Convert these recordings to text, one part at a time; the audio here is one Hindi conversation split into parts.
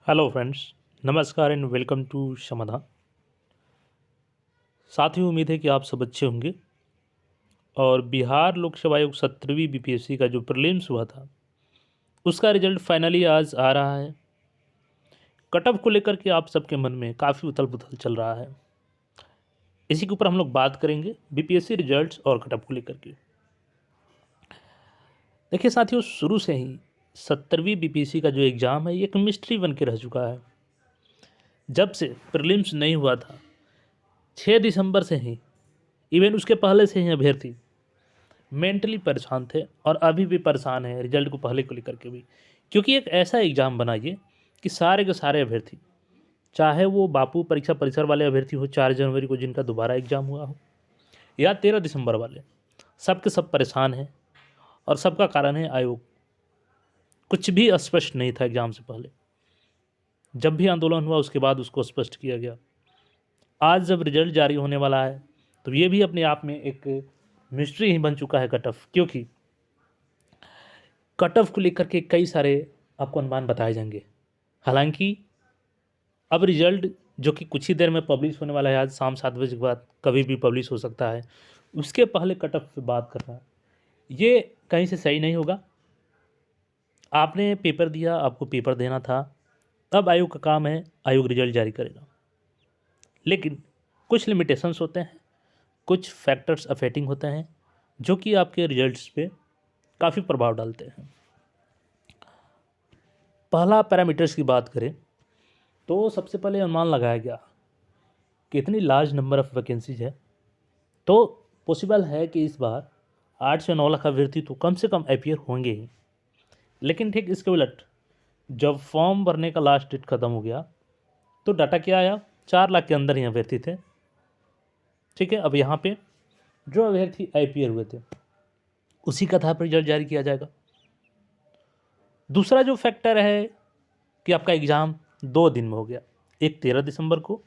हेलो फ्रेंड्स, नमस्कार एंड वेलकम टू समाधान। साथियों, उम्मीद है कि आप सब अच्छे होंगे। और बिहार लोक सेवा आयोग 17वीं बीपीएससी का जो प्रीलिम्स हुआ था उसका रिजल्ट फाइनली आज आ रहा है। कट ऑफ को लेकर के आप सबके मन में काफ़ी उथल पुथल चल रहा है। इसी के ऊपर हम लोग बात करेंगे, बीपीएससी रिजल्ट्स और कट ऑफ को लेकर के। देखिए साथियों, शुरू से ही 17वीं बीपीएससी का जो एग्ज़ाम है ये एक मिस्ट्री बन के रह चुका है। जब से प्रीलिम्स नहीं हुआ था 6 दिसंबर से ही, इवन उसके पहले से ही अभ्यर्थी मेंटली परेशान थे और अभी भी परेशान है रिजल्ट को पहले को लेकर के भी। क्योंकि एक ऐसा एग्ज़ाम बनाइए कि सारे के सारे अभ्यर्थी, चाहे वो बापू परीक्षा परिसर वाले अभ्यर्थी हो 4 जनवरी को जिनका दोबारा एग्ज़ाम हुआ हो, या 13 दिसंबर वाले, सब के सब परेशान हैं। और सबका कारण है आयोग। कुछ भी स्पष्ट नहीं था एग्ज़ाम से पहले। जब भी आंदोलन हुआ उसके बाद उसको स्पष्ट किया गया। आज जब रिजल्ट जारी होने वाला है तो ये भी अपने आप में एक मिस्ट्री ही बन चुका है कट ऑफ। क्योंकि कट ऑफ को लेकर के कई सारे आपको अनुमान बताए जाएंगे। हालांकि अब रिजल्ट जो कि कुछ ही देर में पब्लिश होने वाला है, आज शाम 7 बजे के बाद कभी भी पब्लिश हो सकता है, उसके पहले कट ऑफ पे बात करना ये कहीं से सही नहीं होगा। आपने पेपर दिया, आपको पेपर देना था, अब आयोग का काम है, आयोग रिजल्ट जारी करेगा। लेकिन कुछ लिमिटेशंस होते हैं, कुछ फैक्टर्स अफेक्टिंग होते हैं जो कि आपके रिजल्ट्स पे काफ़ी प्रभाव डालते हैं। पहला पैरामीटर्स की बात करें तो सबसे पहले अनुमान लगाया गया कि इतनी लार्ज नंबर ऑफ़ वैकेंसीज है तो पॉसिबल है कि इस बार 8 से 9 लाख अभ्यर्थी तो कम से कम अपीयर होंगे ही। लेकिन ठीक इसके उलट जब फॉर्म भरने का लास्ट डेट ख़त्म हो गया तो डाटा क्या आया, 4 लाख के अंदर ही अभ्यर्थी थे। ठीक है, अब यहाँ पे जो अभ्यर्थी अपीयर हुए थे उसी का आधार पर रिजल्ट जारी किया जाएगा। दूसरा जो फैक्टर है कि आपका एग्ज़ाम 2 दिन में हो गया, एक 13 दिसंबर को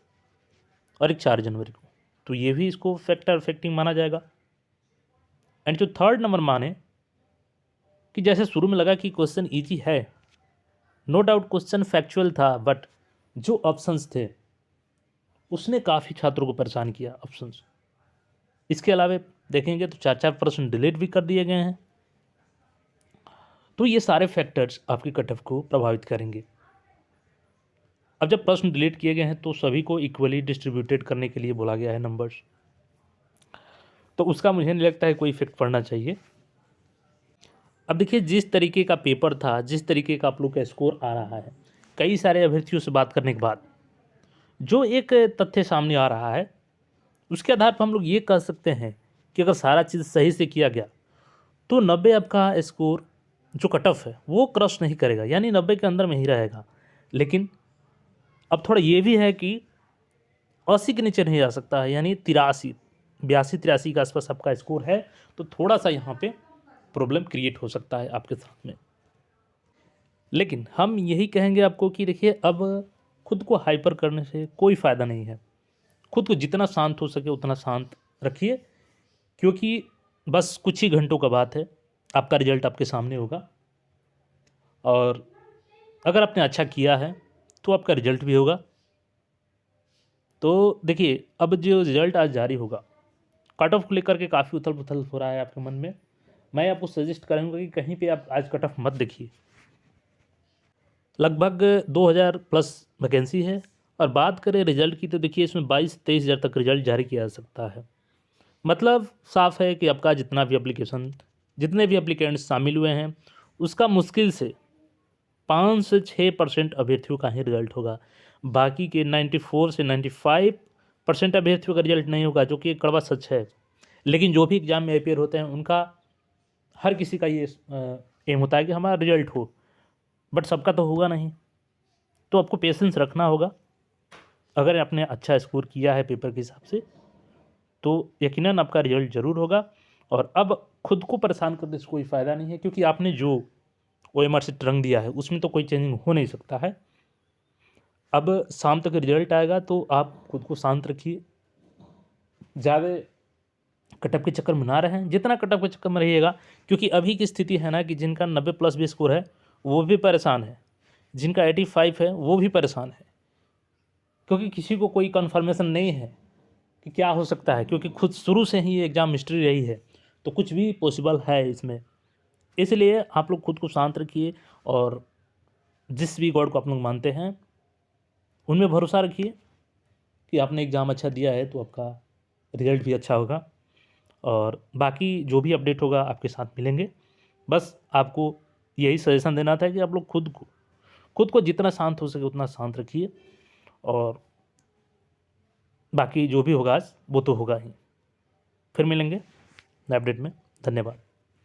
और एक 4 जनवरी को, तो ये भी इसको फैक्टर अफेक्टिंग माना जाएगा। एंड जो थर्ड नंबर माने कि जैसे शुरू में लगा कि क्वेश्चन ईजी है, नो डाउट क्वेश्चन फैक्चुअल था, बट जो ऑप्शंस थे उसने काफ़ी छात्रों को परेशान किया ऑप्शंस। इसके अलावा देखेंगे तो 4-4 प्रश्न डिलीट भी कर दिए गए हैं। तो ये सारे फैक्टर्स आपके कट ऑफ को प्रभावित करेंगे। अब जब प्रश्न डिलीट किए गए हैं तो सभी को इक्वली डिस्ट्रीब्यूटेड करने के लिए बोला गया है नंबर्स, तो उसका मुझे नहीं लगता है कोई इफेक्ट पड़ना चाहिए। अब देखिए, जिस तरीके का पेपर था, जिस तरीके का आप लोग का स्कोर आ रहा है, कई सारे अभ्यर्थियों से बात करने के बाद जो एक तथ्य सामने आ रहा है उसके आधार पर हम लोग ये कह सकते हैं कि अगर सारा चीज़ सही से किया गया तो 90 आपका स्कोर जो कट ऑफ है वो क्रॉस नहीं करेगा, यानी 90 के अंदर में ही रहेगा। लेकिन अब थोड़ा ये भी है कि 80 के नीचे नहीं जा सकता है, यानी 83, 82-83 के आसपास आपका स्कोर है, तो थोड़ा सा यहाँ पे प्रॉब्लम क्रिएट हो सकता है आपके साथ में। लेकिन हम यही कहेंगे आपको कि देखिए, अब खुद को हाइपर करने से कोई फ़ायदा नहीं है। खुद को जितना शांत हो सके उतना शांत रखिए, क्योंकि बस कुछ ही घंटों का बात है, आपका रिजल्ट आपके सामने होगा। और अगर आपने अच्छा किया है तो आपका रिजल्ट भी होगा। तो देखिए, अब जो रिजल्ट आज जारी होगा, कट ऑफ को लेकर के काफ़ी उथल पुथल हो रहा है आपके मन में। मैं आपको सजेस्ट करूँगा कि कहीं पे आप आज कट ऑफ मत देखिए। लगभग 2000 प्लस वैकेंसी है। और बात करें रिजल्ट की तो देखिए, इसमें 22-23 हज़ार तक रिजल्ट जारी किया जा सकता है। मतलब साफ है कि आपका जितना भी एप्लीकेशन, जितने भी एप्लीकेंट्स शामिल हुए हैं, उसका मुश्किल से 5 से 6% अभ्यर्थियों का ही रिजल्ट होगा। बाकी के 94 से 95% अभ्यर्थियों का रिजल्ट नहीं होगा, जो कि एक कड़वा सच है। लेकिन जो भी एग्ज़ाम में अपियर होते हैं उनका, हर किसी का ये एम होता है कि हमारा रिजल्ट हो, बट सबका तो होगा नहीं। तो आपको पेशेंस रखना होगा। अगर आपने अच्छा स्कोर किया है पेपर के हिसाब से तो यकीनन आपका रिजल्ट ज़रूर होगा। और अब खुद को परेशान करने से कोई फ़ायदा नहीं है, क्योंकि आपने जो OMR शीट रंग दिया है उसमें तो कोई चेंजिंग हो नहीं सकता है। अब शाम तक रिजल्ट आएगा तो आप खुद को शांत रखिए, ज़्यादा कटअप के चक्कर में ना रहें। जितना कटअप के चक्कर में रहिएगा, क्योंकि अभी की स्थिति है ना कि जिनका 90 प्लस भी स्कोर है वो भी परेशान है, जिनका 85 है वो भी परेशान है, क्योंकि किसी को कोई कन्फर्मेशन नहीं है कि क्या हो सकता है, क्योंकि खुद शुरू से ही ये एग्ज़ाम मिस्ट्री रही है, तो कुछ भी पॉसिबल है इसमें। इसलिए आप लोग खुद को शांत रखिए और जिस भी गॉड को आप लोग मानते हैं उनमें भरोसा रखिए कि आपने एग्ज़ाम अच्छा दिया है तो आपका रिजल्ट भी अच्छा होगा। और बाकी जो भी अपडेट होगा आपके साथ मिलेंगे। बस आपको यही सजेशन देना था कि आप लोग खुद को जितना शांत हो सके उतना शांत रखिए, और बाकी जो भी होगा आज वो तो होगा ही। फिर मिलेंगे नए अपडेट में। धन्यवाद।